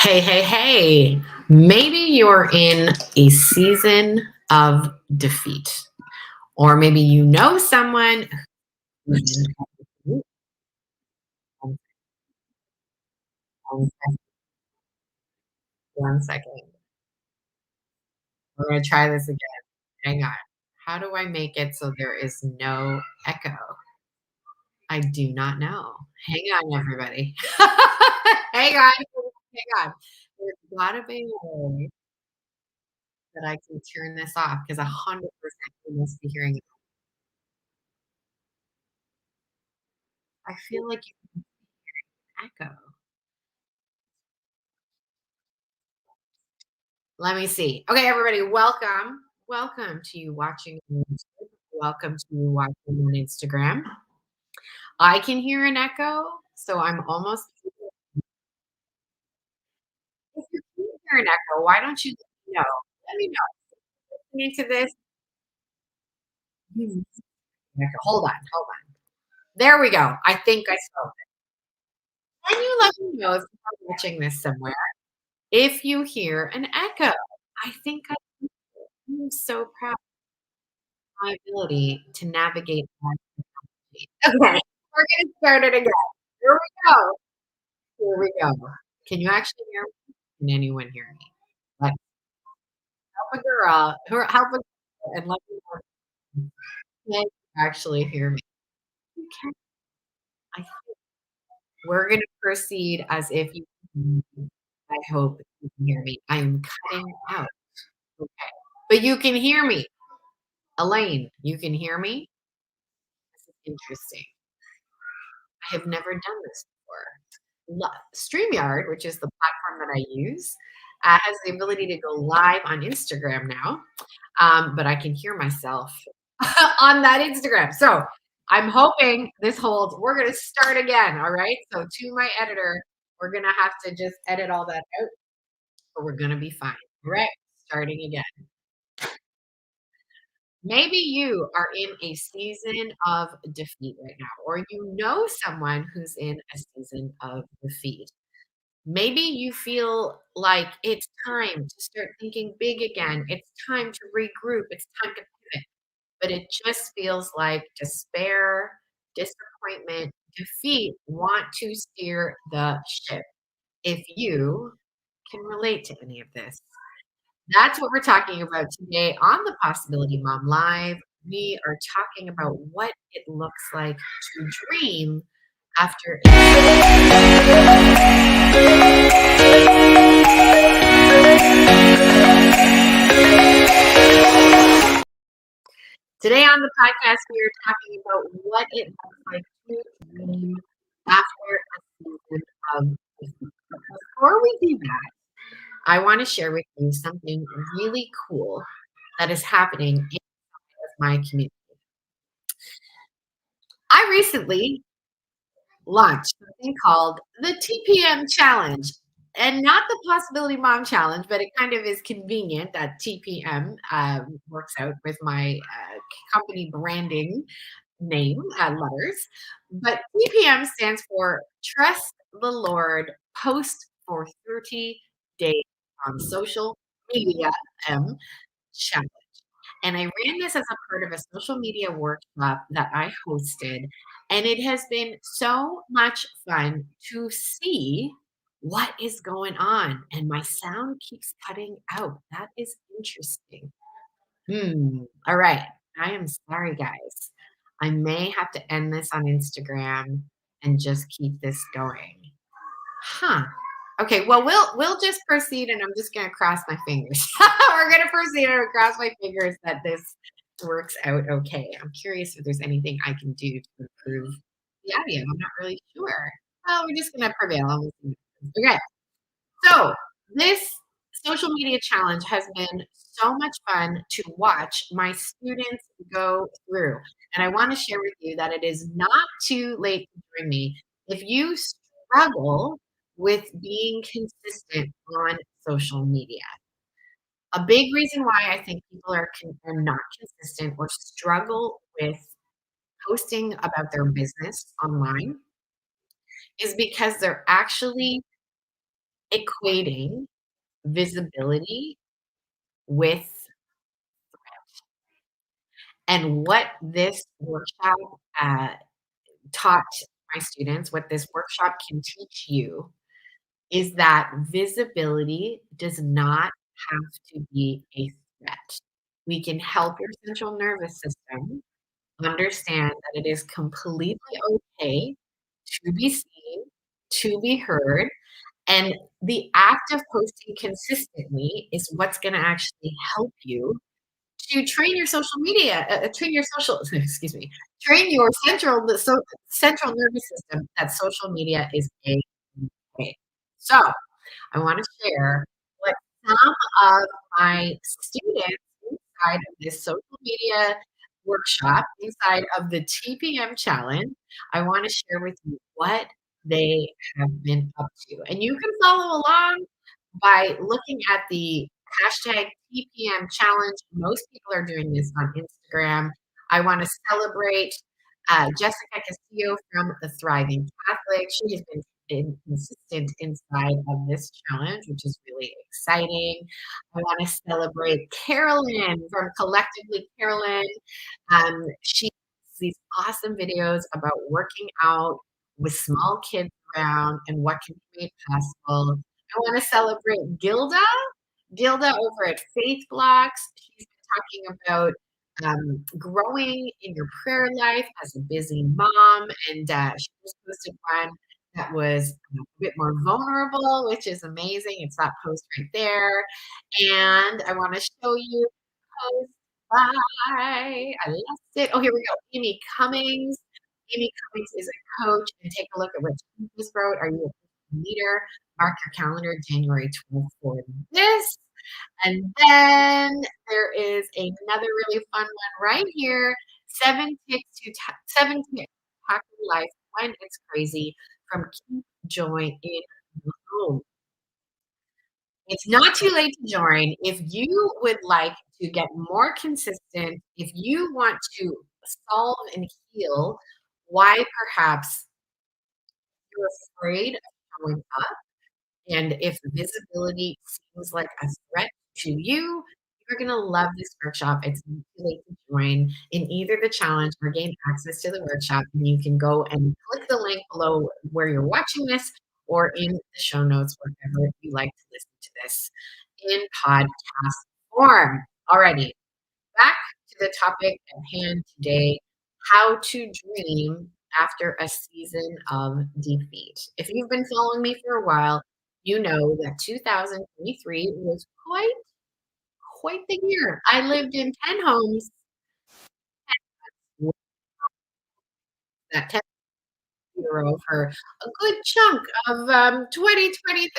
Hey, hey, hey. Maybe you're in a season of defeat, or maybe you know someone who's in defeat. One second, one second. We're going to try this again. Hang on. How do I make it so there is no echo? I do not know. Hang on, everybody. Hang on. Hang on. There's got to be a way that I can turn this off because 100% you must be hearing it. I feel like you echo. Let me see. Okay, everybody, welcome. Welcome to you watching on YouTube. Welcome to you watching on Instagram. I can hear an echo, so I'm almost if you can hear an echo, why don't you let me know? Let me know. Listening to this. Hmm, echo. Hold on. There we go. I think I saw it. Can you let me know if you're watching this somewhere? If you hear an echo. I think I'm so proud of my ability to navigate that. Okay, we're gonna start it again. Here we go. Here we go. Can you actually hear me? Can anyone hear me? Like, help a girl or help a girl and let me know if you can actually hear me. You can. I We're gonna proceed as if you can hear me. I hope you can hear me. I am cutting out. Okay. But you can hear me. Elaine, you can hear me? This is interesting. I have never done this before. StreamYard, which is the platform that I use, has the ability to go live on Instagram now, but I can hear myself on that Instagram. So I'm hoping this holds. We're going to start again. All right. So to my editor, we're going to have to just edit all that out, but we're going to be fine. All right. Starting again. Maybe you are in a season of defeat right now, or you know someone who's in a season of defeat. Maybe you feel like it's time to start thinking big again. It's time to regroup. It's time to pivot. But it just feels like despair, disappointment, defeat want to steer the ship. If you can relate to any of this, that's what we're talking about today on the Possibility Mom Live. We are talking about what it looks like to dream after. Today on the podcast, we are talking about what it looks like to dream after a season of defeat. Before we do that, I want to share with you something really cool that is happening in my community. I recently launched something called the TPM Challenge. And not the Possibility Mom Challenge, but it kind of is convenient that TPM works out with my company branding name letters. But TPM stands for Trust the Lord Post for 30 Days on Social Media M Challenge. And I ran this as a part of a social media workshop that I hosted. And it has been so much fun to see what is going on. And my sound keeps cutting out. That is interesting. All right. I am sorry, guys. I may have to end this on Instagram and just keep this going. Huh. Okay, well, we'll just proceed, and I'm just gonna cross my fingers. We're gonna proceed and cross my fingers that this works out okay. I'm curious if there's anything I can do to improve the audio. I'm not really sure. Well, we're just gonna prevail. Okay, so this social media challenge has been so much fun to watch my students go through. And I want to share with you that it is not too late to join me. If you struggle with being consistent on social media, a big reason why I think people are not consistent or struggle with posting about their business online is because they're actually equating visibility with and what this workshop, taught my students, what this workshop can teach you is that visibility does not have to be a threat. We can help your central nervous system understand that it is completely okay to be seen, to be heard, and the act of posting consistently is what's gonna actually help you to train your social media, train your social excuse me, train your central nervous system that social media is a okay. So, I wanna share what some of my students inside of this social media workshop, inside of the TPM challenge, I wanna share with you what they have been up to. And you can follow along by looking at the hashtag TPM challenge. Most people are doing this on Instagram. I wanna celebrate, Jessica Castillo from The Thriving Catholic. She has been consistent inside of this challenge, which is really exciting. I wanna celebrate Carolyn from Collectively Carolyn. She has these awesome videos about working out with small kids around and what can be made possible. I wanna celebrate Gilda over at Faith Blocks. She's been talking about, growing in your prayer life as a busy mom, and, she just posted one that was a bit more vulnerable, which is amazing. It's that post right there, and I wanna show you the post. Bye. I lost it. Oh, here we go. Amy Cummings. Amy Cummings is a coach, and take a look at what she just wrote. Are you a leader? Mark your calendar, January 12th for this. And then there is another really fun one right here. 7 tips to tackle life when it's crazy from Keep Joy in the Home. It's not too late to join. If you would like to get more consistent, if you want to solve and heal why perhaps you're afraid of showing up, and if visibility seems like a threat to you, you're gonna love this workshop. It's not too late to join in either the challenge or gain access to the workshop. And you can go and click the link below where you're watching this or in the show notes, wherever you like to listen to this in podcast form. Alrighty, back to the topic at hand today, how to dream after a season of defeat. If you've been following me for a while, you know that 2023 was quite the year. I lived in 10 homes with that 10 for a good chunk of 2023.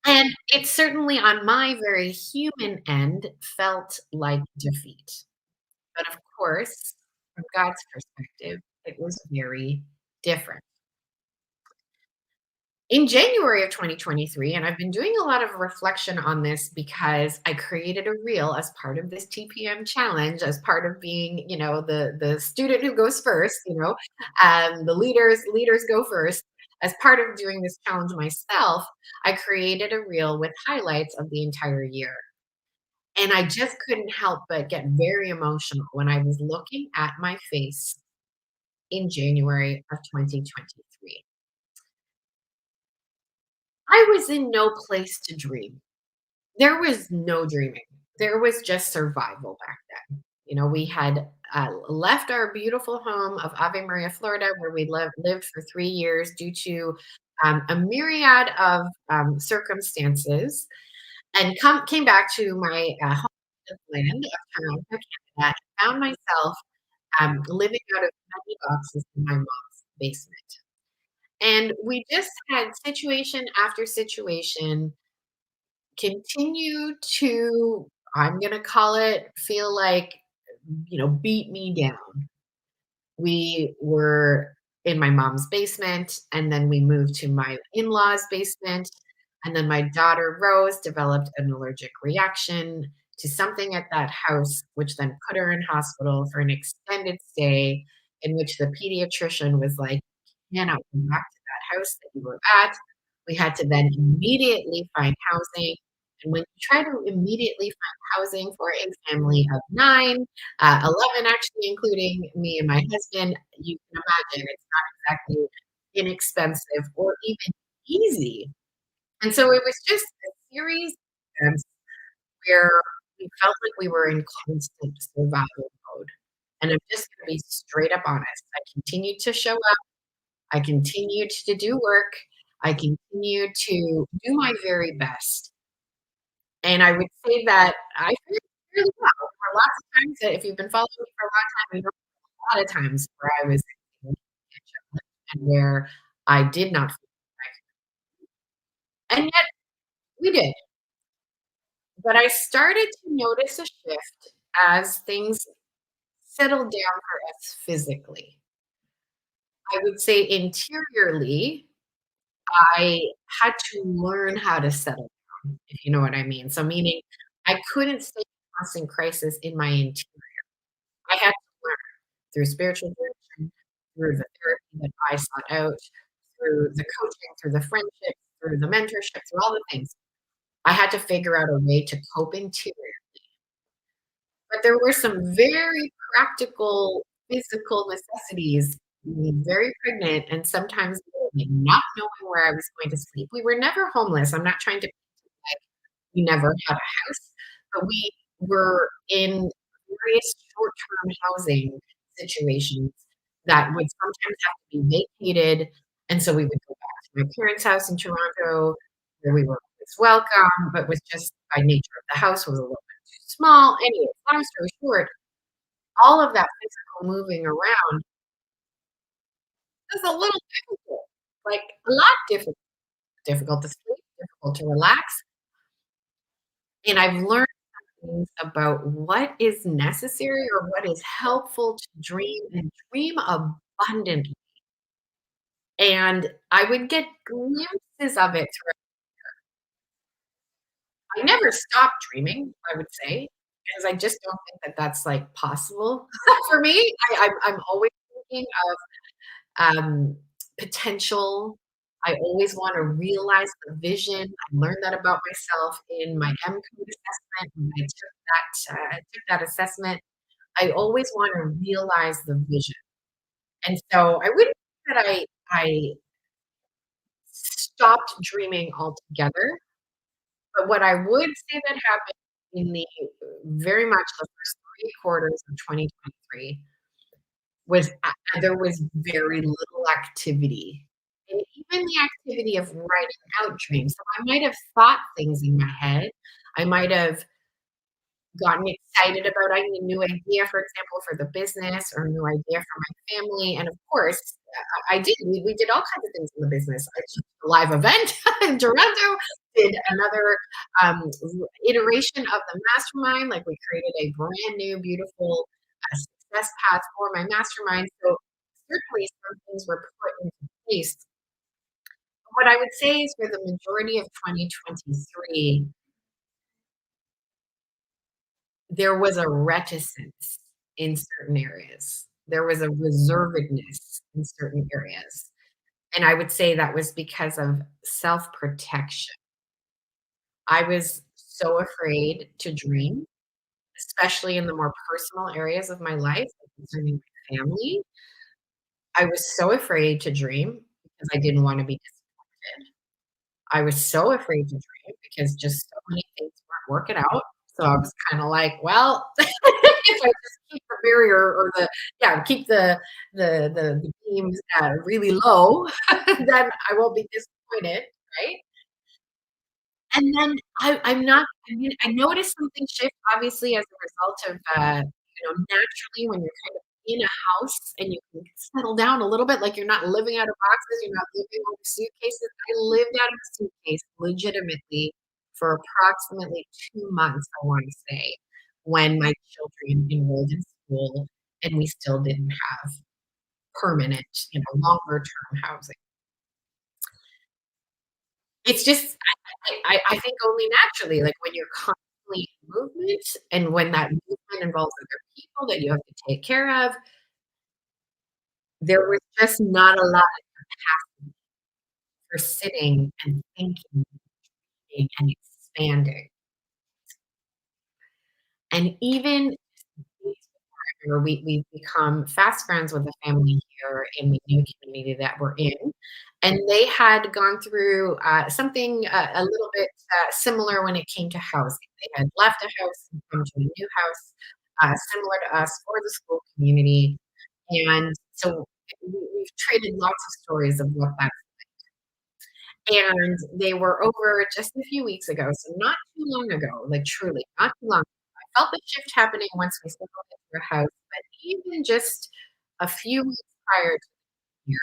And it certainly, on my very human end, felt like defeat. But of course, from God's perspective, it was very different. In January of 2023, and I've been doing a lot of reflection on this because I created a reel as part of this TPM challenge, as part of being, the student who goes first, the leaders go first. As part of doing this challenge myself, I created a reel with highlights of the entire year. And I just couldn't help but get very emotional when I was looking at my face in January of 2023. I was in no place to dream. There was no dreaming. There was just survival back then. We had left our beautiful home of Ave Maria, Florida, where we lived for 3 years due to a myriad of circumstances, and came back to my land of Toronto, Canada, and found myself living out of many boxes in my mom's basement. And we just had situation after situation continue to, I'm going to call it, feel like, beat me down. We were in my mom's basement, and then we moved to my in law's basement. And then my daughter Rose developed an allergic reaction to something at that house, which then put her in hospital for an extended stay, in which the pediatrician was like, "You cannot go back to that house that you were at." We had to then immediately find housing. And when you try to immediately find housing for a family of 9, 11 actually, including me and my husband, you can imagine it's not exactly inexpensive or even easy. And so it was just a series of events where we felt like we were in constant survival mode. And I'm just gonna be straight up honest. I continued to show up. I continued to do work. I continued to do my very best. And I would say that I fared fairly well. There were lots of times that if you've been following me for a long time, you know a lot of times where I was and where I did not feel like and yet we did. But I started to notice a shift as things settled down for us physically. I would say interiorly, I had to learn how to settle down, if you know what I mean. So meaning I couldn't stay in constant crisis in my interior. I had to learn through spiritual direction, through the therapy that I sought out, through the coaching, through the friendship, through the mentorship, through all the things. I had to figure out a way to cope interior. But there were some very practical physical necessities, being very pregnant and sometimes not knowing where I was going to sleep. We were never homeless. I'm not trying to like we never had a house, but we were in various short-term housing situations that would sometimes have to be vacated, and so we would go back to my parents' house in Toronto, where we were always welcome, but was just by nature of the house was a little bit too small. Anyway, long story short, all of that physical moving around was a little difficult, like, a lot difficult to sleep, difficult to relax, and I've learned things about what is necessary or what is helpful to dream and dream abundantly. And I would get glimpses of it throughout. I never stopped dreaming, I would say, because I just don't think that that's, like, possible for me. I'm always thinking of, potential. I always wanna realize the vision. I learned that about myself in my MCODE assessment when I took that assessment. I always wanna realize the vision. And so I wouldn't say that I stopped dreaming altogether, but what I would say that happened in the very much the first 3 quarters of 2023 was there was very little activity, and even the activity of writing out dreams. So I might have thought things in my head. I might have gotten excited about a new idea, for example, for the business or a new idea for my family. And of course, I did. We did all kinds of things in the business. I took a live event in Toronto, did another iteration of the mastermind. Like we created a brand new, beautiful success path for my mastermind. So certainly some things were put into place. What I would say is for the majority of 2023, there was a reticence in certain areas. There was a reservedness in certain areas, and I would say that was because of self-protection. I was so afraid to dream, especially in the more personal areas of my life, like concerning my family. I was so afraid to dream because I didn't wanna be disappointed. I was so afraid to dream because just so many things weren't working out. So I was kinda like, "Well, if I just keep the barrier or the yeah, keep the beams, really low, then I won't be disappointed," right? And then I'm not I mean, I noticed something shift obviously as a result of, naturally when you're kind of in a house and you can settle down a little bit, like you're not living out of boxes, you're not living out of suitcases. I lived out of a suitcase legitimately for approximately 2 months, I wanna say, when my children enrolled in school and we still didn't have permanent, longer term housing. It's just I think only naturally, like, when you're constantly in movement and when that movement involves other people that you have to take care of, there was just not a lot for sitting and thinking and expanding. And even days before we've become fast friends with the family here in the new community that we're in, and they had gone through, something a little bit, similar when it came to housing. They had left a house and come to a new house, similar to us for the school community, and so we've traded lots of stories of what that's and they were over just a few weeks ago, so not too long ago, like, truly, not too long. I felt the shift happening once we settled into a house, but even just a few weeks prior to here,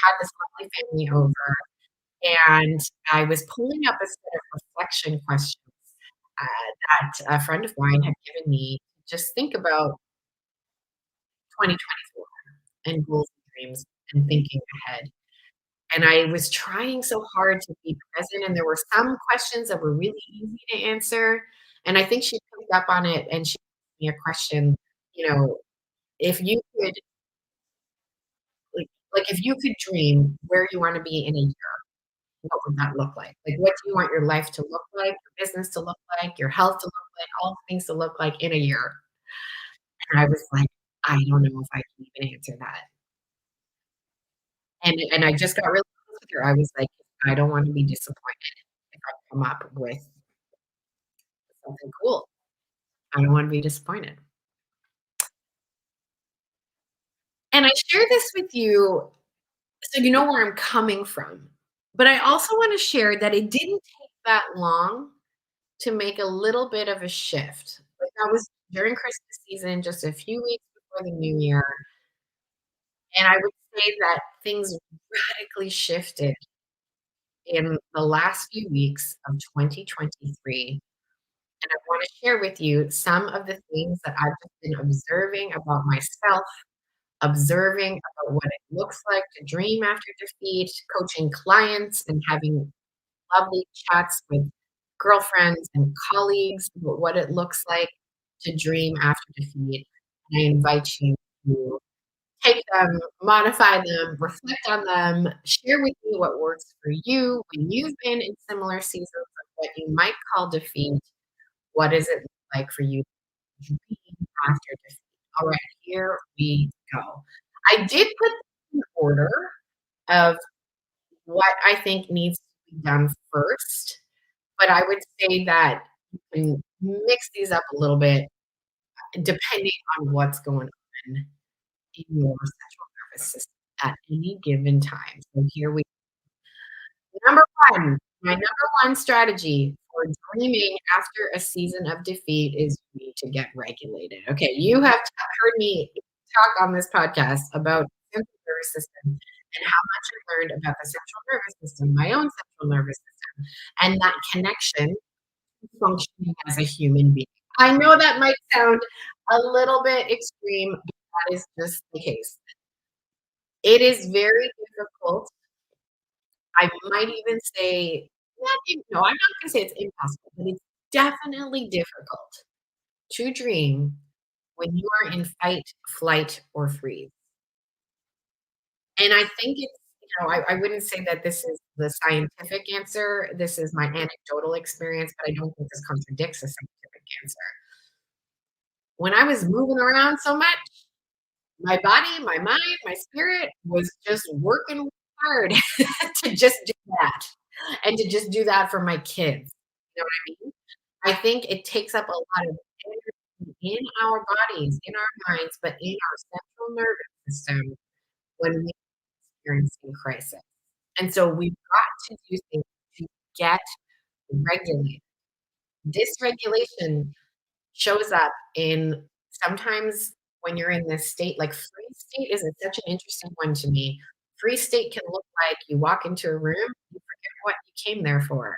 had this lovely family over, and I was pulling up a set of reflection questions, that a friend of mine had given me to just think about 2024 and goals and dreams and thinking ahead. And I was trying so hard to be present, and there were some questions that were really easy to answer, and I think she picked up on it, and she asked me a question, you know, if you could if you could dream where you wanna be in a year, what would that look like? Like, what do you want your life to look like, your business to look like, your health to look like, all the things to look like in a year? And I was like, "I don't know if I can even answer that." And I just got really close with her. I was like, "I don't wanna be disappointed if I come up with something cool. I don't wanna be disappointed." And I share this with you so you know where I'm coming from, but I also wanna share that it didn't take that long to make a little bit of a shift. Like, that was during Christmas season, just a few weeks before the New Year, and I would say that things radically shifted in the last few weeks of 2023, and I wanna share with you some of the things that I've just been observing about myself, observing about what it looks like to dream after defeat, coaching clients, and having lovely chats with girlfriends and colleagues about what it looks like to dream after defeat. And I invite you to take them, modify them, reflect on them, share with me what works for you when you've been in similar seasons of what you might call defeat. What does it look like for you to dream after defeat? All right, here we go. I did put in order of what I think needs to be done first, but I would say that you can mix these up a little bit depending on what's going on in your central nervous system at any given time. So here we number 1, my number 1 strategy for dreaming after a season of defeat is you need to get regulated. Okay, you have heard me talk on this podcast about the central nervous system and how much I learned about the central nervous system, my own central nervous system, and that connection to functioning as a human being. I know that might sound a little bit extreme, but that is just the case. It is very difficult. I might even say, not even, no, I'm not gonna say it's impossible, but it's definitely difficult to dream when you are in fight, flight, or freeze. And I think it's, I wouldn't say that this is the scientific answer. This is my anecdotal experience, but I don't think this contradicts the scientific answer. When I was moving around so much, my body, my mind, my spirit was just working hard to just do that and to just do that for my kids. You know what I mean? I think it takes up a lot of energy in our bodies, in our minds, but in our central nervous system when we're experiencing crisis. And so we've got to do things to get regulated. Dysregulation shows up in sometimes when you're in this state, like freeze state is such an interesting one to me. Freeze state can look like you walk into a room, you forget what you came there for.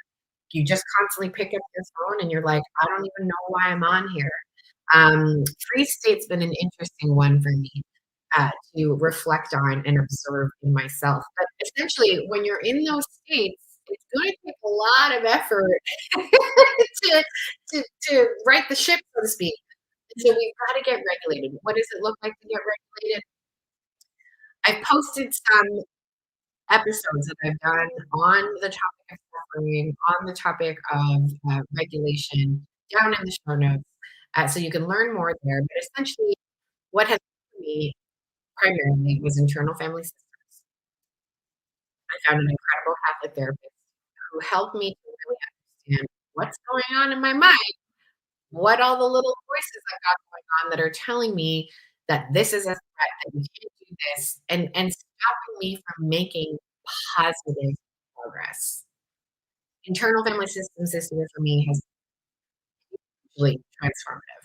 You just constantly pick up your phone and you're like, I don't even know why I'm on here. Freeze state's been an interesting one for me to reflect on and observe in myself. But essentially, when you're in those states, it's going to take a lot of effort to, to right the ship, so to speak. So we've got to get regulated. What does it look like to get regulated? I've posted some episodes that I've done on the topic of suffering, on the topic of regulation, down in the show notes, so you can learn more there. But essentially, what has helped me primarily was internal family systems. I found an incredible Catholic therapist who helped me to really understand what's going on in my mind, what all the little voices I got going on that are telling me that this is a threat, that you can't do this, and stopping me from making positive progress. Internal family systems this year for me has really transformative.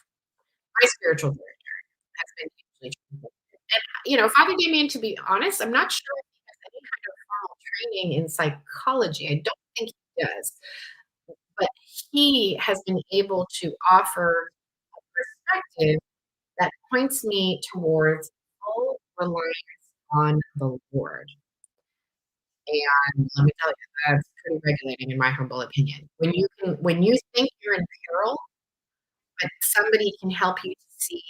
My spiritual director has been hugely transformative. And, Father Damien, to be honest, I'm not sure if he has any kind of formal training in psychology. I don't think he does. But he has been able to offer a perspective that points me towards full reliance on the Lord. And let me tell you, that's pretty regulating in my humble opinion. When you think you're in peril, but somebody can help you to see,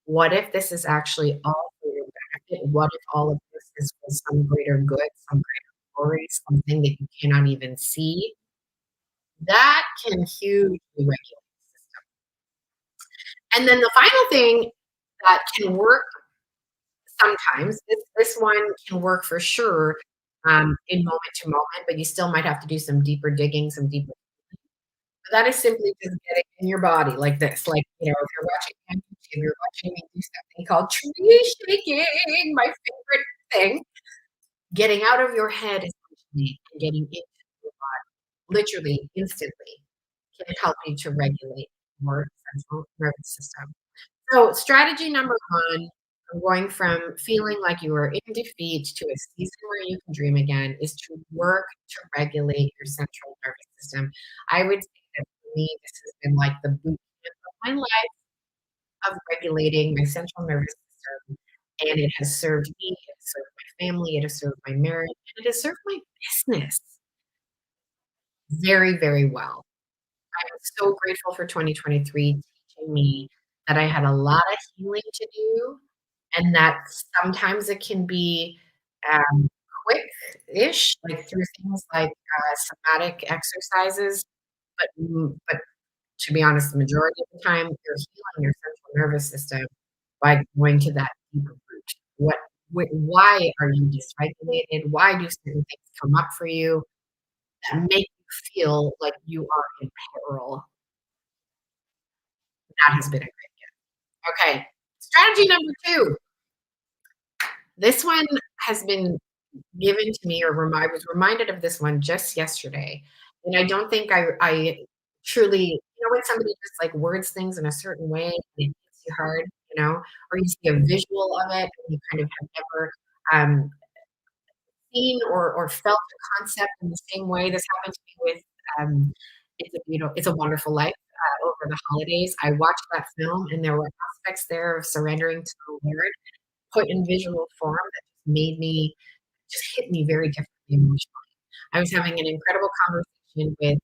what if this is actually all for your benefit? What if all of this is for some greater good, some greater glory, something that you cannot even see? That can hugely regulate the system. And then the final thing that can work sometimes, this one can work for sure, in moment to moment, but you still might have to do some deeper digging, some deeper, but that is simply just getting in your body like this. Like, if you're watching on YouTube, you're watching me do something called tree shaking, my favorite thing. Getting out of your head essentially and getting into your body, literally instantly, can help you to regulate your central nervous system. So, strategy number 1, going from feeling like you are in defeat to a season where you can dream again, is to work to regulate your central nervous system. I would say that for me, this has been like the boot camp of my life of regulating my central nervous system, and it has served me, it has served my family, it has served my marriage, and it has served my business very, very well. I'm so grateful for 2023 teaching me that I had a lot of healing to do, and that sometimes it can be, um, quick-ish, like through things like, somatic exercises, but to be honest, the majority of the time, you're healing your central nervous system by going to that deeper root. Why are you dysregulated? Why do certain things come up for you that make you feel like you are in peril? That has been a great gift. Okay, strategy number 2. This one has been given to me, I was reminded of this one just yesterday, and I don't think I truly, when somebody just, like, words things in a certain way and it hits you hard, or you see a visual of it and you kind of have never, um, seen or felt a concept in the same way. This happened to me with, It's a Wonderful Life, over the holidays. I watched that film, and there were aspects there of surrendering to the Lord put in visual form that just hit me very differently emotionally. I was having an incredible conversation with,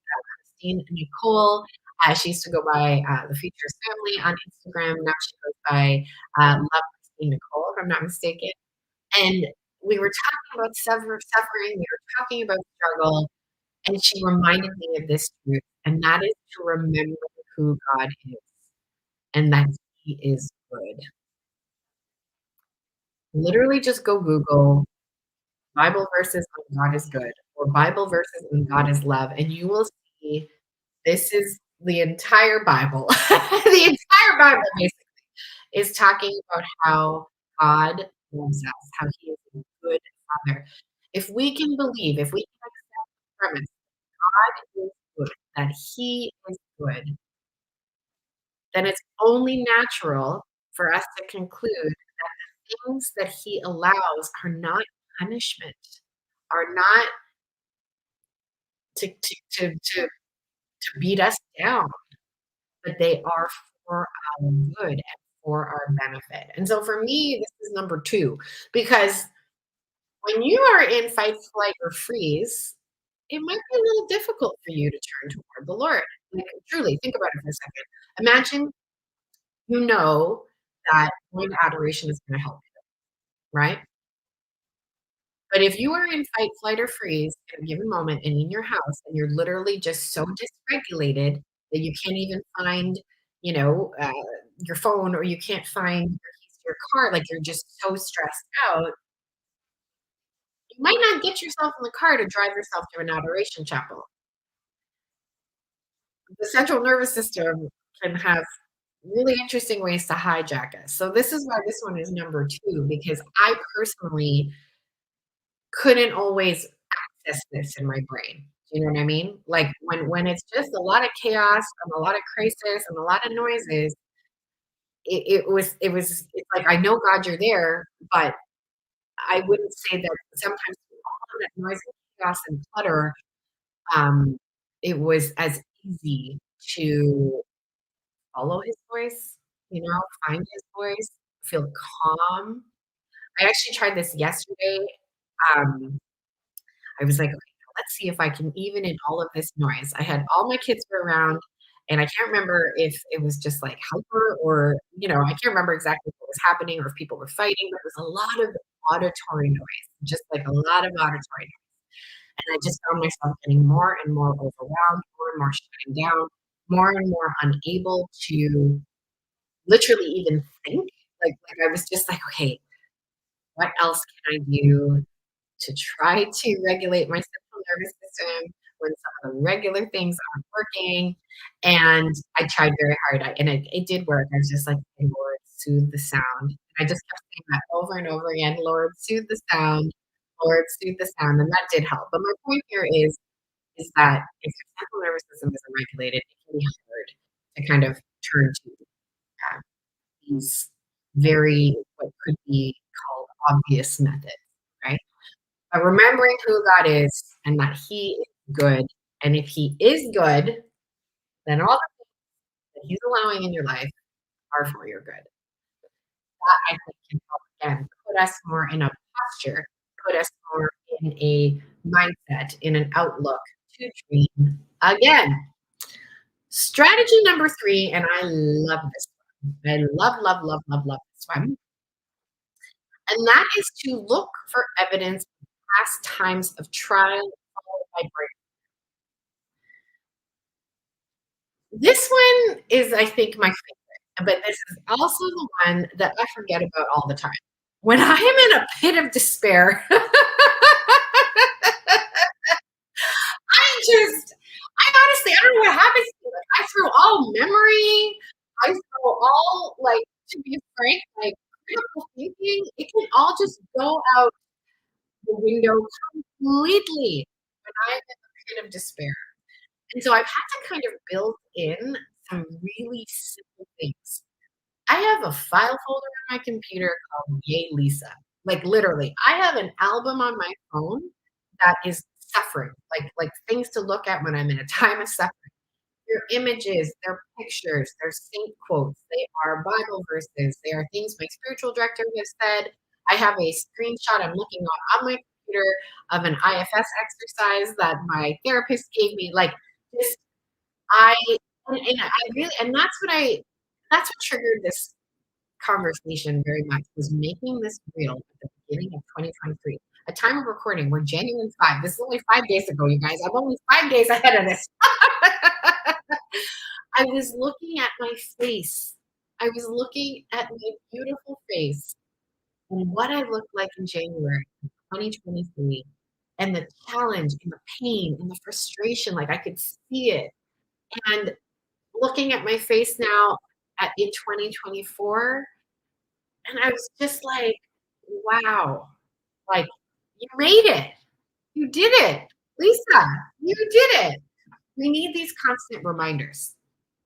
Christine Nicole. She used to go by, the Features Family on Instagram. Now she goes by, Love Christine Nicole, if I'm not mistaken. And we were talking about suffering, we were talking about struggle, and she reminded me of this truth, and that is to remember who God is, and that He is good. Literally just go Google Bible verses on God is good, or Bible verses on God is love, and you will see this is the entire Bible. The entire Bible basically is talking about how God loves us, how He is a good Father. If we can believe, if we can accept the premise God is good, that He is good, then it's only natural for us to conclude that the things that He allows are not punishment, are not to beat us down, but they are for our good and for our benefit. And so for me, this is number 2, because when you are in fight, flight, or freeze, it might be a little difficult for you to turn toward the Lord. Like, truly, think about it for a second. Imagine you know that going to adoration is gonna help you, right? But if you are in fight, flight, or freeze at a given moment and in your house and you're literally just so dysregulated that you can't even find, you know, your phone or you can't find your keys to your car, like you're just so stressed out, you might not get yourself in the car to drive yourself to an adoration chapel. The central nervous system can have really interesting ways to hijack us. So this is why this one is number 2 because I personally couldn't always access this in my brain. Do you know what I mean? Like when it's just a lot of chaos and a lot of crisis and a lot of noises, it's like I know God you're there, but I wouldn't say that sometimes through all of that noise and chaos and clutter, um, it was as easy to follow his voice, you know, find his voice, feel calm. I actually tried this yesterday. Um, I was like, "Okay, let's see if I can even in all of this noise." I had all my kids were around, and I can't remember if it was just, like, hyper or, you know, I can't remember exactly what was happening or if people were fighting, but it was a lot of auditory noise, just, like, a lot of auditory noise, and I just found myself getting more and more overwhelmed, more and more shutting down, more and more unable to literally even think. Like, I was just like, "Okay, what else can I do to try to regulate my central nervous system when some of the regular things aren't working?" And I tried very hard, and it did work. I was just like, "Okay, Lord, soothe the sound." And I just kept saying that over and over again, "Lord, soothe the sound. Lord, soothe the sound," and that did help. But my point here is that if your central nervous system isn't regulated, it can be hard to kind of turn to, these very what could be called obvious methods, right? But remembering who God is and that He is good, and if He is good, then all the things that He's allowing in your life are for your good. That I think can help again put us more in a posture, put us more in a mindset, in an outlook to dream again. Strategy number 3, and I love this one. I love, love, love, love, love this one. And that is to look for evidence of past times of trial followed by breakthrough. This one is, I think, my favorite, but this is also the one that I forget about all the time. When I am in a pit of despair, I don't know what happens to me. Like, I throw all memory, I throw all, like, to be frank, like, critical thinking, it can all just go out the window completely when I'm in the pit of despair. And so I've had to kind of build in some really simple things. I have a file folder on my computer called Yay Lisa. Like literally, I have an album on my phone that is suffering, like things to look at when I'm in a time of suffering. They're images, they're pictures, they're saint quotes, they are Bible verses, they are things my spiritual director has said. I have a screenshot I'm looking on my computer of an IFS exercise that my therapist gave me. Like this, I and I really and that's what triggered this conversation very much was making this reel at the beginning of 2023. A time of recording, we're January 5. This is only 5 days ago, you guys. I'm only 5 days ahead of this. I was looking at my face. I was looking at my beautiful face and what I looked like in January 2023 and the challenge and the pain and the frustration, like I could see it. And looking at my face now in 2024, and I was just like, wow, like you made it. You did it. Lisa, you did it. We need these constant reminders.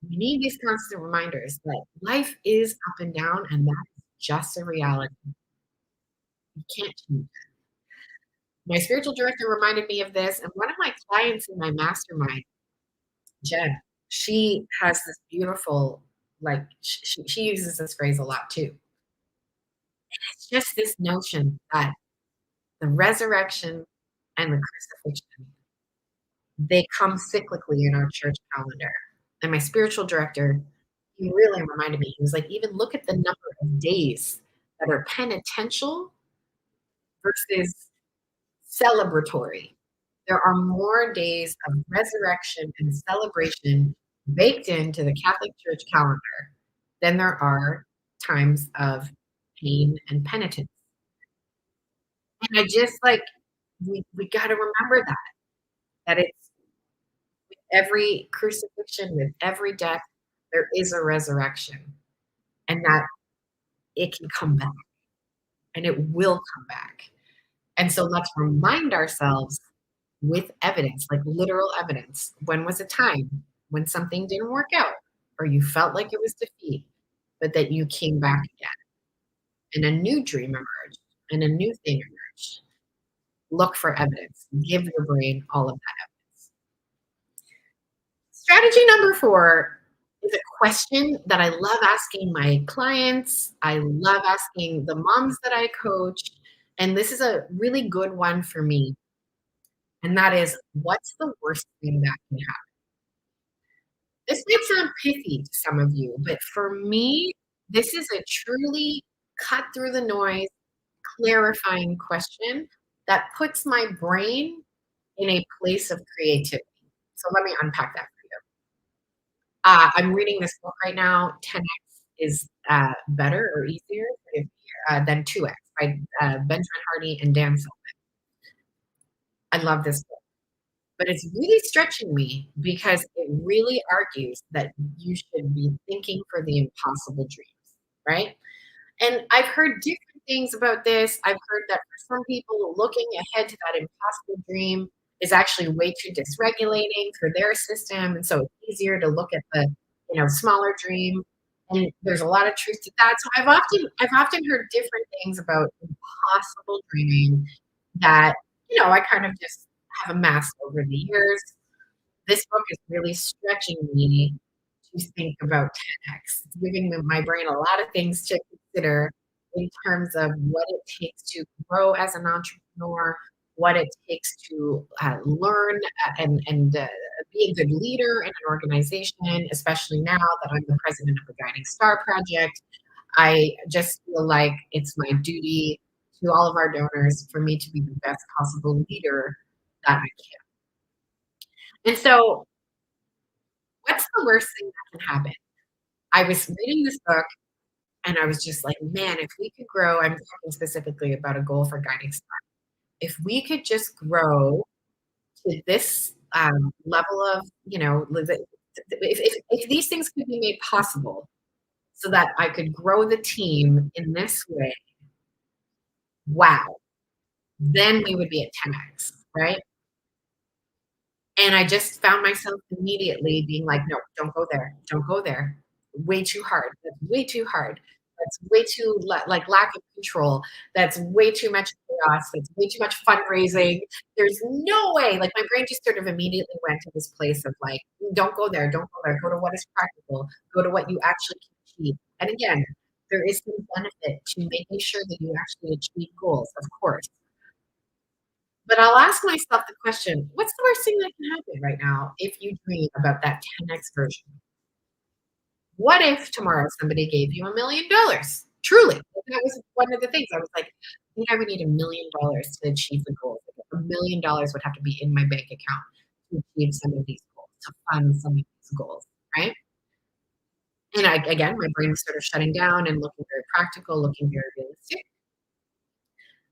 We need these constant reminders that life is up and down, and that is just a reality. You can't change. My spiritual director reminded me of this, and one of my clients in my mastermind, Jen, she has this beautiful, like, she uses this phrase a lot too. It's just this notion that the resurrection and the crucifixion, they come cyclically in our church calendar. And my spiritual director, he really reminded me, he was like, even look at the number of days that are penitential versus celebratory. There are more days of resurrection and celebration baked into the Catholic Church calendar than there are times of pain and penitence. And I just like we got to remember that it's every crucifixion, with every death, there is a resurrection, and that it can come back, and it will come back. And so let's remind ourselves with evidence, like literal evidence. When was a time when something didn't work out or you felt like it was defeat, but that you came back again and a new dream emerged and a new thing emerged? Look for evidence. Give your brain all of that evidence. Strategy number 4 is a question that I love asking my clients. I love asking the moms that I coach. And this is a really good one for me. And that is, what's the worst thing that can happen? This might sound pithy to some of you, but for me, this is a truly cut through the noise, clarifying question that puts my brain in a place of creativity. So let me unpack that for you. I'm reading this book right now, 10x is better or easier than 2x by Benjamin Hardy and Dan Sullivan. I love this book. But it's really stretching me because it really argues that you should be thinking for the impossible dreams, right? And I've heard different things about this. I've heard that for some people, looking ahead to that impossible dream is actually way too dysregulating for their system, and so it's easier to look at the smaller dream. And there's a lot of truth to that. So I've often heard different things about impossible dreaming that I kind of just have amassed over the years. This book is really stretching me to think about 10x. It's giving my brain a lot of things to consider in terms of what it takes to grow as an entrepreneur, what it takes to learn and be a good leader in an organization, especially now that I'm the president of the Guiding Star Project. I just feel like it's my duty to all of our donors for me to be the best possible leader that I can. And so, what's the worst thing that can happen? I was reading this book and I was just like, man, if we could grow, I'm talking specifically about a goal for Guiding Star. If we could just grow to this level of, if these things could be made possible so that I could grow the team in this way, wow, then we would be at 10x, right? And I just found myself immediately being like, "No, don't go there. Don't go there. Way too hard. That's way too hard. That's way too like lack of control. That's way too much chaos. That's way too much fundraising. There's no way." Like my brain just sort of immediately went to this place of like, "Don't go there. Don't go there. Go to what is practical. Go to what you actually can achieve." And again, there is some benefit to making sure that you actually achieve goals, of course. But I'll ask myself the question, what's the worst thing that can happen right now if you dream about that 10x version? What if tomorrow somebody gave you $1 million? Truly, that was one of the things. I was like, I think I would need $1 million to achieve the goal. $1 million would have to be in my bank account to achieve some of these goals, to fund some of these goals, right? And again, my brain was sort of shutting down and looking very practical, looking very realistic.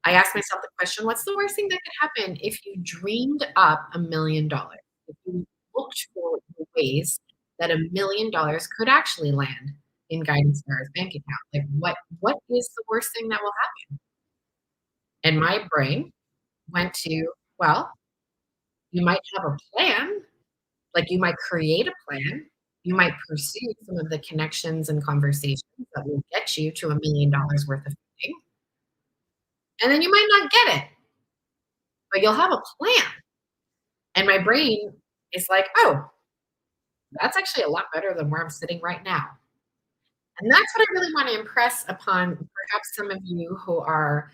I asked myself the question, what's the worst thing that could happen if you dreamed up $1 million? If you looked for the ways that $1 million could actually land in Guidance Stars bank account? Like what is the worst thing that will happen? And my brain went to, well, you might have a plan, like you might create a plan. You might pursue some of the connections and conversations that will get you to $1 million worth of thing. And then you might not get it, but you'll have a plan. And my brain is like, "Oh, that's actually a lot better than where I'm sitting right now." And that's what I really wanna impress upon perhaps some of you who are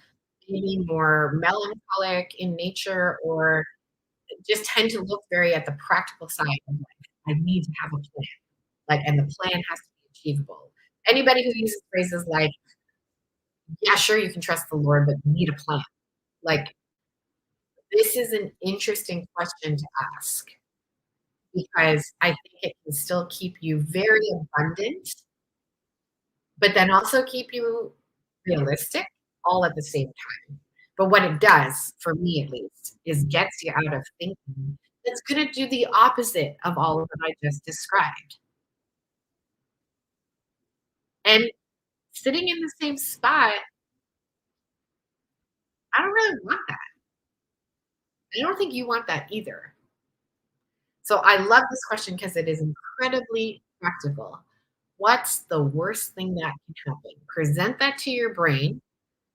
maybe more melancholic in nature or just tend to look very at the practical side of like, "I need to have a plan." Like, and the plan has to be achievable. Anybody who uses phrases like, "Yeah, sure, you can trust the Lord, but you need a plan." Like, This is an interesting question to ask because I think it can still keep you very abundant, but then also keep you realistic all at the same time. But what it does, for me at least, is gets you out of thinking it's gonna do the opposite of all of what I just described. And sitting in the same spot, I don't really want that. I don't think you want that either. So I love this question because it is incredibly practical. What's the worst thing that can happen? Present that to your brain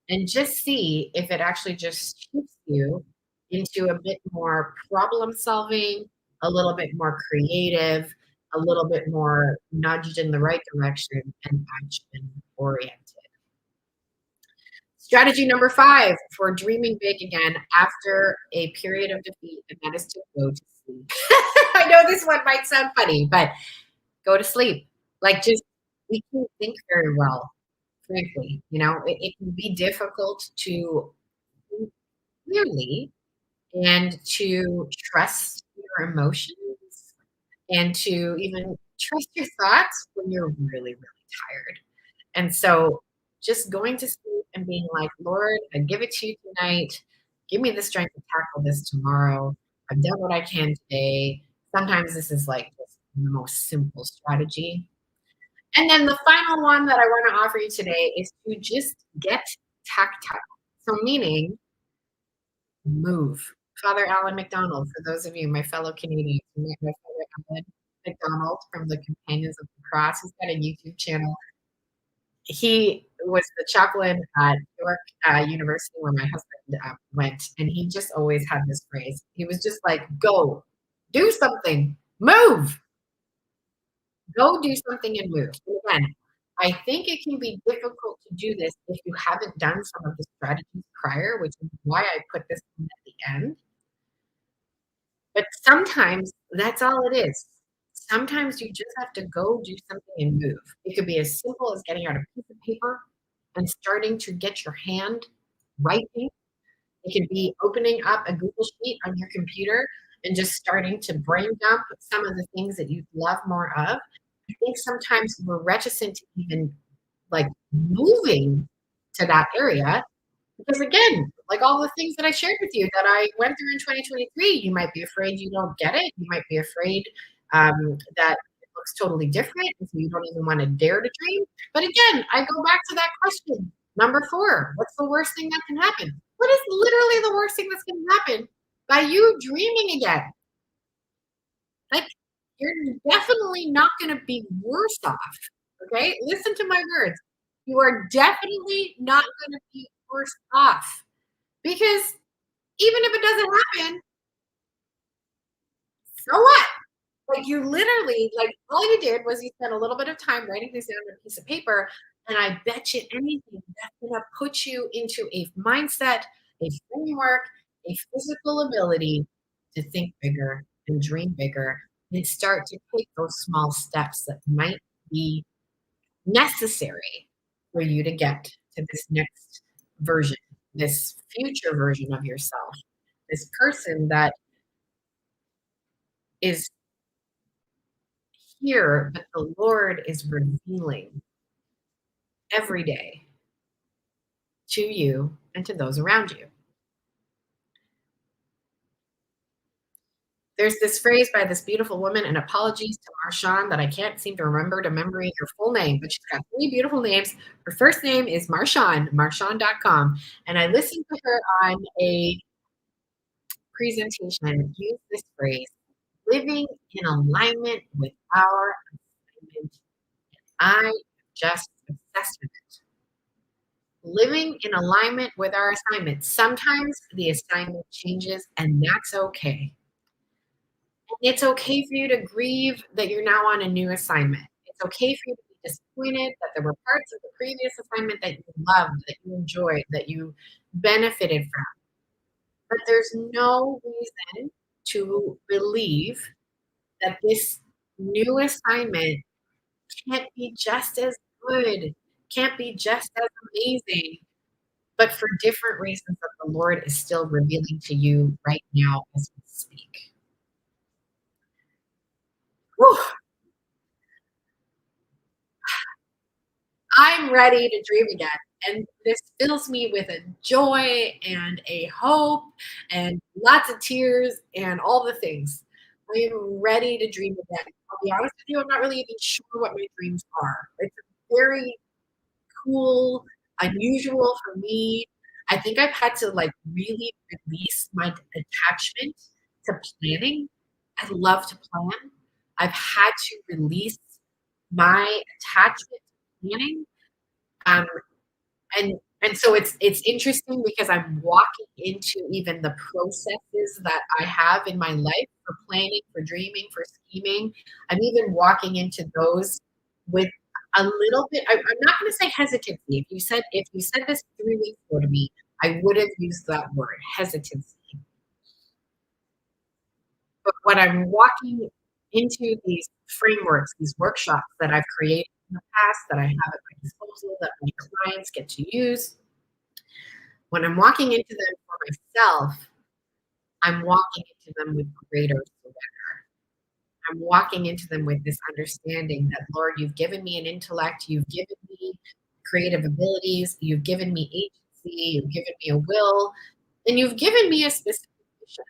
and just see if it actually just shifts you into a bit more problem solving, a little bit more creative, a little bit more nudged in the right direction and action oriented. Strategy number 5 for dreaming big again after a period of defeat, and that is to go to sleep. I know this one might sound funny, but go to sleep. Like, just we can't think very well, frankly. It can be difficult to think clearly and to trust your emotions and to even trust your thoughts when you're really, really tired. And so just going to sleep and being like, Lord, I give it to you tonight. Give me the strength to tackle this tomorrow. I've done what I can today. Sometimes this is like just the most simple strategy. And then the final one that I want to offer you today is to just get tactile. So, meaning move. Father Alan McDonald, for those of you, my fellow Canadians, you might know Father Alan McDonald from the Companions of the Cross. He's got a YouTube channel. He was the chaplain at York University where my husband went, and he just always had this phrase. He was just like, "Go, do something, move, go do something and move." And again, I think it can be difficult to do this if you haven't done some of the strategies prior, which is why I put this in at the end. But sometimes that's all it is. Sometimes you just have to go do something and move. It could be as simple as getting out a piece of paper and starting to get your hand writing. It could be opening up a Google Sheet on your computer and just starting to brain dump some of the things that you'd love more of. I think sometimes we're reticent to even like moving to that area because again, like all the things that I shared with you that I went through in 2023, you might be afraid you don't get it. You might be afraid that it looks totally different, and so you don't even want to dare to dream. But again, I go back to that question. Number 4, what's the worst thing that can happen? What is literally the worst thing that's going to happen by you dreaming again? Like, you're definitely not going to be worse off. Okay, listen to my words. You are definitely not going to be worse off because even if it doesn't happen, so what? Like, you literally like, all you did was you spent a little bit of time writing these down on a piece of paper, and I bet you anything that's gonna put you into a mindset, a framework, a physical ability to think bigger and dream bigger and start to take those small steps that might be necessary for you to get to this next version, this future version of yourself, this person that is here, but the Lord is revealing every day to you and to those around you. There's this phrase by this beautiful woman, and apologies to Marshawn that I can't seem to remember to memory her full name, but she's got 3 beautiful names. Her first name is Marshawn, marshawn.com, and I listened to her on a presentation use this phrase, living in alignment with our assignment. I just obsessed with it. Living in alignment with our assignment. Sometimes the assignment changes, and that's okay. It's okay for you to grieve that you're now on a new assignment. It's okay for you to be disappointed that there were parts of the previous assignment that you loved, that you enjoyed, that you benefited from. But there's no reason to believe that this new assignment can't be just as good, can't be just as amazing but for different reasons that the Lord is still revealing to you right now as we speak. Whew, I'm ready to dream again. And this fills me with a joy and a hope and lots of tears and all the things. I am ready to dream again. I'll be honest with you, I'm not really even sure what my dreams are. It's very cool, unusual for me. I think I've had to like really release my attachment to planning. I love to plan. I've had to release my attachment to planning. Um, and so it's interesting because I'm walking into even the processes that I have in my life for planning, for dreaming, for scheming. I'm even walking into those with a little bit. I'm not going to say hesitancy. If you said this 3 weeks ago to me, I would have used that word hesitancy. But when I'm walking into these frameworks, these workshops that I've created in the past that I have at my disposal that my clients get to use, when I'm walking into them for myself, I'm walking into them with greater surrender. I'm walking into them with this understanding that, Lord, you've given me an intellect, you've given me creative abilities, you've given me agency, you've given me a will, and you've given me a specific mission.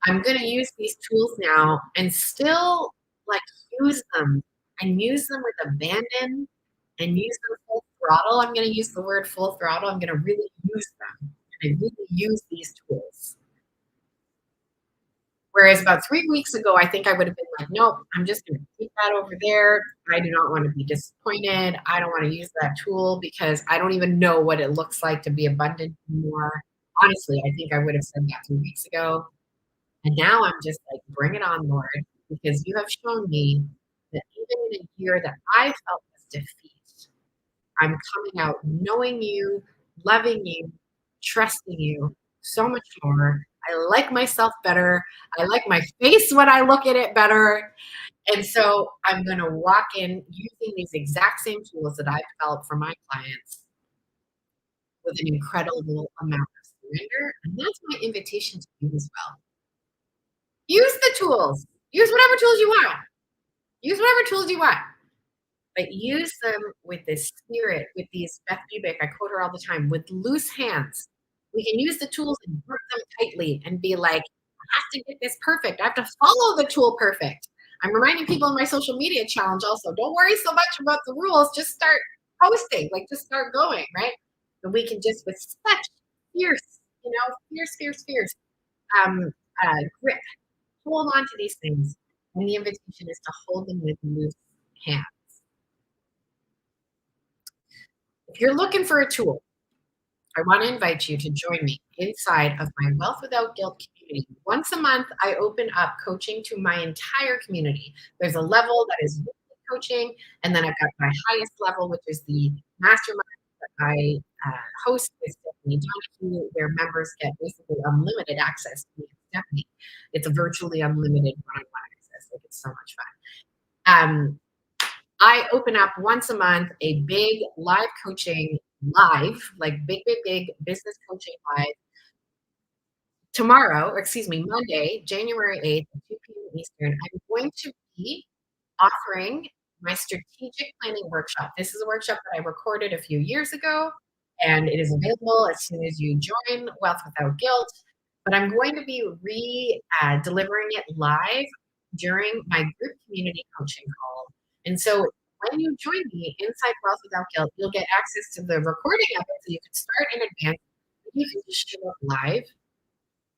I'm going to use these tools now and still like use them and use them with abandon and use them full throttle. I'm going to use the word full throttle. I'm going to really use them and really use these tools. Whereas about 3 weeks ago, I think I would have been like, nope, I'm just going to keep that over there. I do not want to be disappointed. I don't want to use that tool because I don't even know what it looks like to be abundant anymore. Honestly, I think I would have said that 3 weeks ago. And now I'm just like, bring it on, Lord, because you have shown me that even in a year that I felt as defeat, I'm coming out knowing you, loving you, trusting you so much more. I like myself better. I like my face when I look at it better. And so I'm going to walk in using these exact same tools that I've developed for my clients with an incredible amount of surrender. And that's my invitation to you as well. Use the tools. Use whatever tools you want. Use whatever tools you want. But use them with this spirit, with these Beth Bubick, I quote her all the time, with loose hands. We can use the tools and grip them tightly and be like, I have to get this perfect. I have to follow the tool perfect. I'm reminding people in my social media challenge also, don't worry so much about the rules. Just start posting, like just start going, right? And we can just with such fierce, fierce um, grip, hold on to these things. And the invitation is to hold them with loose hands. If you're looking for a tool, I want to invite you to join me inside of my Wealth Without Guilt community. Once a month, I open up coaching to my entire community. There's a level that is weekly coaching, and then I've got my highest level, which is the mastermind that I host with Stephanie Donahue, where members get basically unlimited access to me and Stephanie. It's a virtually unlimited one-on-one access. Like it's so much fun. I open up once a month a big live coaching live, like big business coaching live tomorrow, or excuse me, Monday, January 8th at 2 p.m. Eastern. I'm going to be offering my strategic planning workshop. This is a workshop that I recorded a few years ago, and it is available as soon as you join Wealth Without Guilt. But I'm going to be delivering it live during my group community coaching call. And so when you join me inside Wealth Without Guilt, you'll get access to the recording of it so you can start in advance. You can just show up live.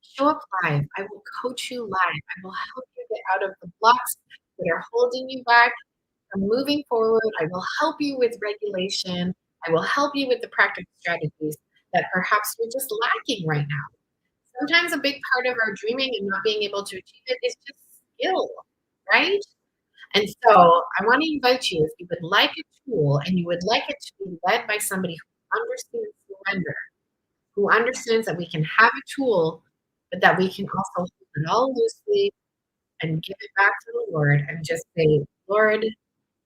Show up live. I will coach you live. I will help you get out of the blocks that are holding you back from moving forward. I will help you with regulation. I will help you with the practical strategies that perhaps you're just lacking right now. Sometimes a big part of our dreaming and not being able to achieve it is just skill, right? And so I want to invite you, if you would like a tool and you would like it to be led by somebody who understands surrender, who understands that we can have a tool, but that we can also hold it all loosely and give it back to the Lord and just say, Lord,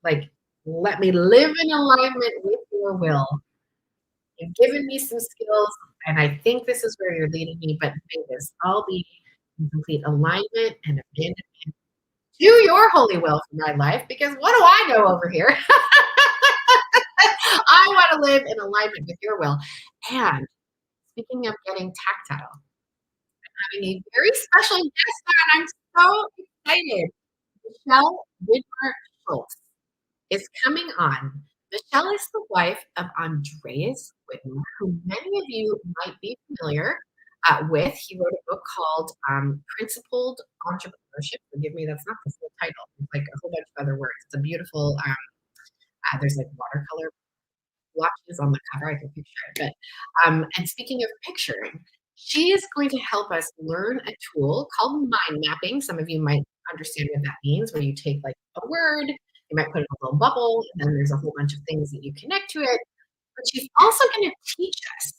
like, let me live in alignment with your will You've given me some skills, and I think this is where you're leading me, but may this all be in complete alignment and abandonment to your holy will for my life, because what do I know over here? I wanna live in alignment with your will. And speaking of getting tactile, having a very special guest on, I'm so excited. Michelle Widmer-Schultz is coming on. Michelle is the wife of Andreas Widmer, who many of you might be familiar with. He wrote a book called Principled Entrepreneurship. Forgive me, that's not the full title. It's like a whole bunch of other words. It's a beautiful, there's like watercolor blotches on the cover. I can picture it. And speaking of picturing, she is going to help us learn a tool called mind mapping. Some of you might understand what that means, where you take like a word, you might put it in a little bubble, and then there's a whole bunch of things that you connect to it. But she's also going to teach us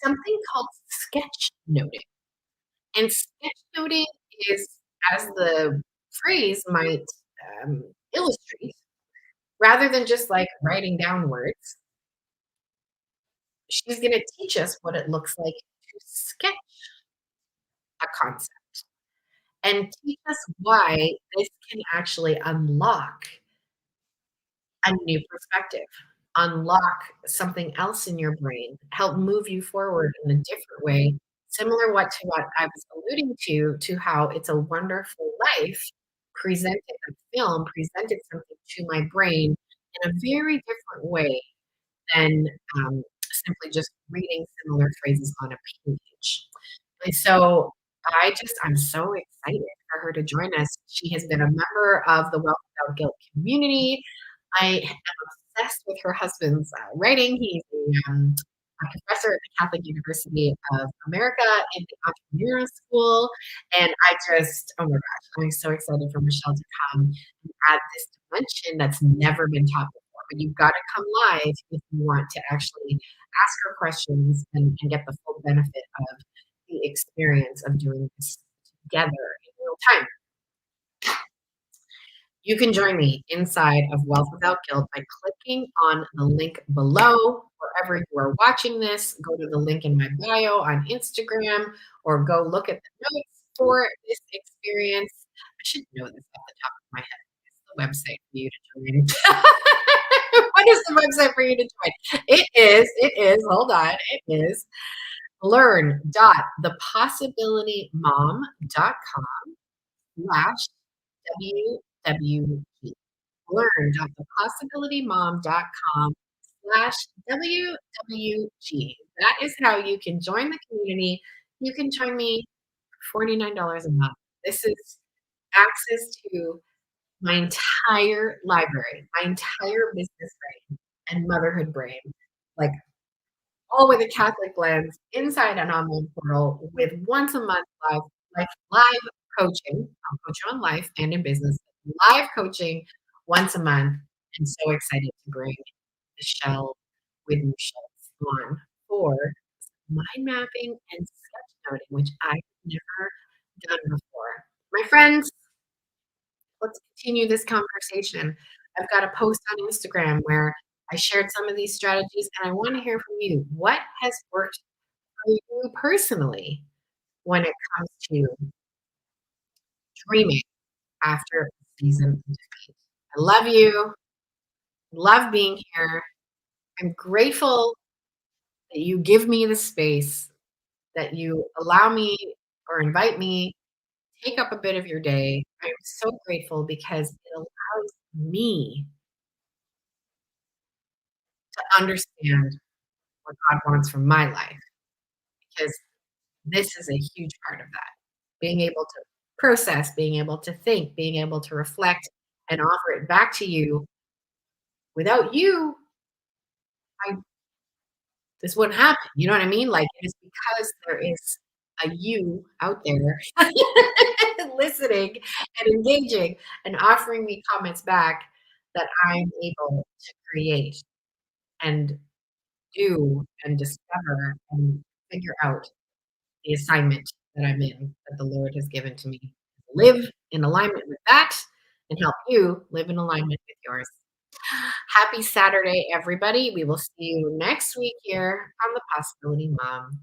something called sketch noting. And sketch noting is, as the phrase might illustrate, rather than just like writing down words, she's going to teach us what it looks like to sketch a concept and teach us why this can actually unlock a new perspective, unlock something else in your brain, help move you forward in a different way, similar to what I was alluding to how It's a Wonderful Life presented a film, presented something to my brain in a very different way than simply just reading similar phrases on a page. And so I'm so excited for her to join us. She has been a member of the Wealth Without Guilt community. I am obsessed with her husband's writing. He's a professor at the Catholic University of America in the entrepreneurial school. And oh my gosh, I'm so excited for Michelle to come and add this dimension that's never been taught before. But you've got to come live if you want to actually ask her questions and get the full benefit of the experience of doing this together in real time. You can join me inside of Wealth Without Guilt by clicking on the link below. Wherever you are watching this, go to the link in my bio on Instagram or go look at the notes for this experience. I should know this off the top of my head. It's the website for you to join. What is the website for you to join? Hold on, it is learn.thepossibilitymom.com/WWG. Learn.thepossibilitymom.com/WWG. That is how you can join the community. You can join me for $49 a month. This is access to my entire library, my entire business brain and motherhood brain, like all with a Catholic lens, inside an online portal with once a month live coaching. I'll coach you on life and in business. Live coaching once a month. I'm so excited to bring Michelle Widmer on for mind mapping and sketch noting, which I've never done before. My friends, let's continue this conversation. I've got a post on Instagram where I shared some of these strategies, and I want to hear from you. What has worked for you personally when it comes to dreaming after a season of defeat? I love you. Love being here. I'm grateful that you give me the space, that you allow me or invite me, take up a bit of your day. I'm so grateful because it allows me to understand what God wants from my life, because this is a huge part of that. Being able to process, being able to think, being able to reflect and offer it back to you. Without you, I this wouldn't happen. You know what I mean? Like, it is because there is a you out there listening and engaging and offering me comments back that I'm able to create and do and discover and figure out the assignment that I'm in, that the Lord has given to me. Live in alignment with that and help you live in alignment with yours. Happy Saturday, everybody. We will see you next week here on the Possibility Mom.